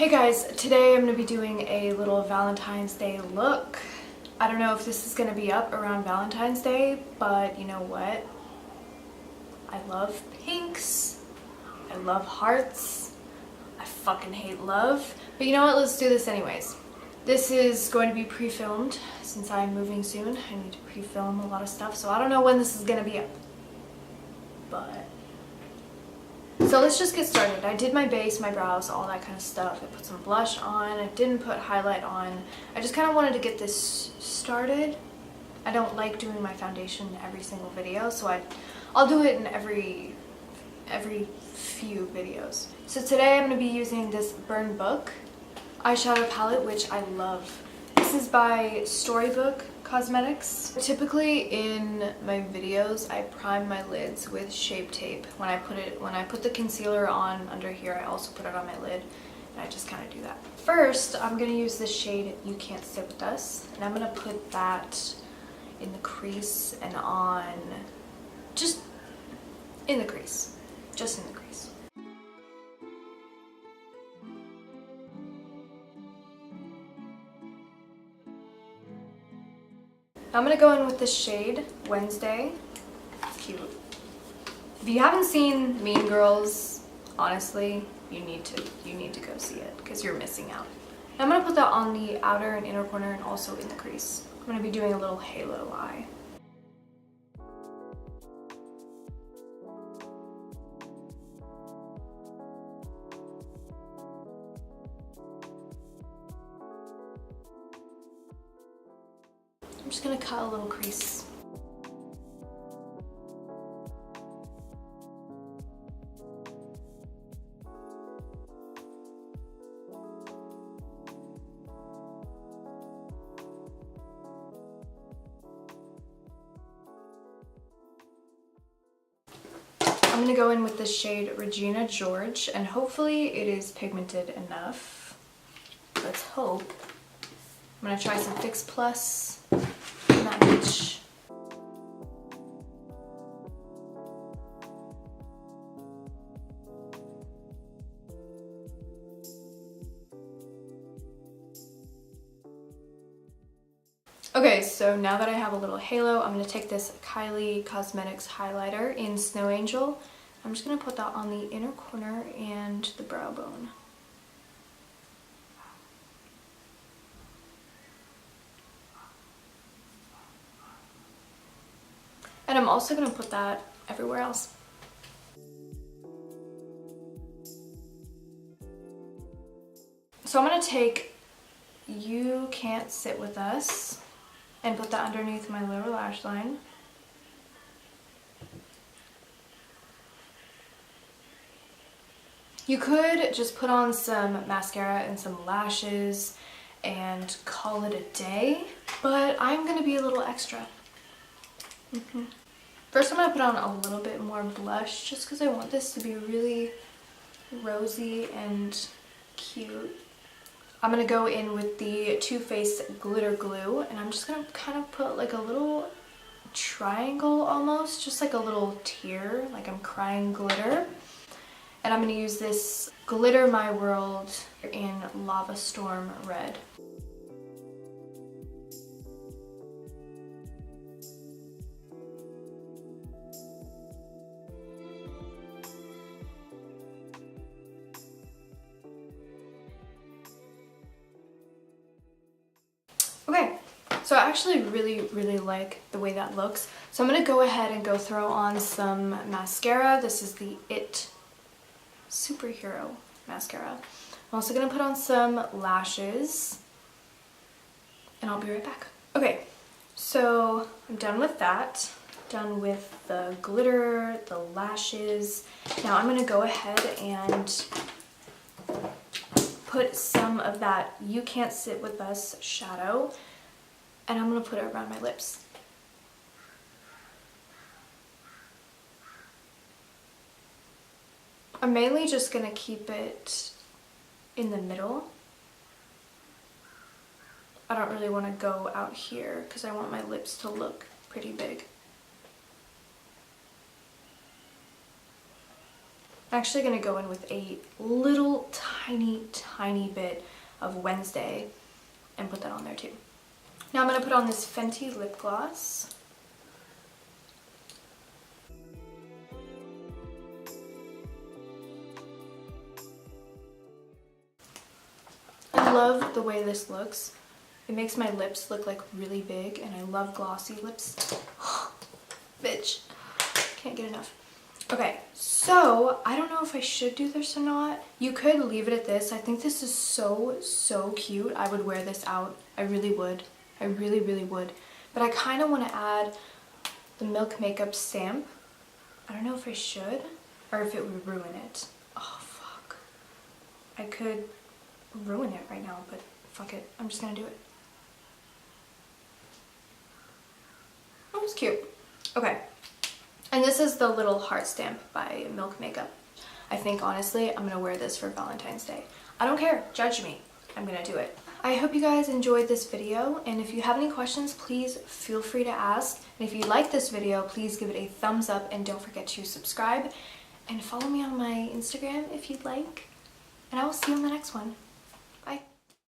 Hey guys, today I'm going to be doing a little Valentine's Day look. I don't know if this is going to be up around Valentine's Day, but you know what? I love pinks. I love hearts. I fucking hate love. But you know what? Let's do this anyways. This is going to be pre-filmed since I'm moving soon. I need to pre-film a lot of stuff, so I don't know when this is going to be up. But so let's just get started. I did my base, my brows, all that kind of stuff. I put some blush on. I didn't put highlight on. I just kind of wanted to get this started. I don't like doing my foundation in every single video, so I'll do it in every few videos. So today I'm going to be using this Burn Book eyeshadow palette, which I love. This is by Storybook Cosmetics. Typically in my videos I prime my lids with Shape Tape. When I put the concealer on under here, I also put it on my lid, and I just kind of do that. First I'm going to use the shade You Can't Sit With Us, and I'm going to put that in the crease and on just in the crease. I'm gonna go in with the shade Wednesday. It's cute. If you haven't seen Mean Girls, honestly, you need to go see it because you're missing out. I'm gonna put that on the outer and inner corner and also in the crease. I'm gonna be doing a little halo eye. I'm just gonna cut a little crease. I'm gonna go in with the shade Regina George, and hopefully it is pigmented enough. Let's hope. I'm gonna try some Fix Plus. Not much. Okay, so now that I have a little halo, I'm going to take this Kylie Cosmetics highlighter in Snow Angel. I'm just going to put that on the inner corner and the brow bone. And I'm also going to put that everywhere else. So I'm going to take You Can't Sit With Us and put that underneath my lower lash line. You could just put on some mascara and some lashes and call it a day, but I'm going to be a little extra. First I'm going to put on a little bit more blush just because I want this to be really rosy and cute. I'm going to go in with the Too Faced Glitter Glue, and I'm just going to kind of put like a little triangle almost, just like a little tear, like I'm crying glitter. And I'm going to use this Glitter My World in Lava Storm Red. Okay, so I actually really like the way that looks. So I'm going to go ahead and go throw on some mascara. This is the It Superhero mascara. I'm also going to put on some lashes, and I'll be right back. Okay, so I'm done with that. Done with the glitter, the lashes. Now I'm going to go ahead and put some of that You Can't Sit With Us shadow, and I'm going to put it around my lips. I'm mainly just going to keep it in the middle. I don't really want to go out here because I want my lips to look pretty big. I'm actually going to go in with a little tiny bit of Wednesday and put that on there too. Now I'm going to put on this Fenty lip gloss. I love the way this looks. It makes my lips look like really big, and I love glossy lips. Bitch. Can't get enough. Okay, so I don't know if I should do this or not. You could leave it at this. I think this is so cute. I would wear this out. I really would. I really would. But I kind of want to add the Milk Makeup stamp. I don't know if I should or if it would ruin it. Oh, fuck. I could ruin it right now, but fuck it. I'm just gonna do it. Oh, it's cute. Okay. And this is the little heart stamp by Milk Makeup. I think, honestly, I'm gonna wear this for Valentine's Day. I don't care. Judge me. I'm gonna do it. I hope you guys enjoyed this video, and if you have any questions, please feel free to ask. And if you like this video, please give it a thumbs up, and don't forget to subscribe. And follow me on my Instagram if you'd like. And I will see you in the next one. Bye.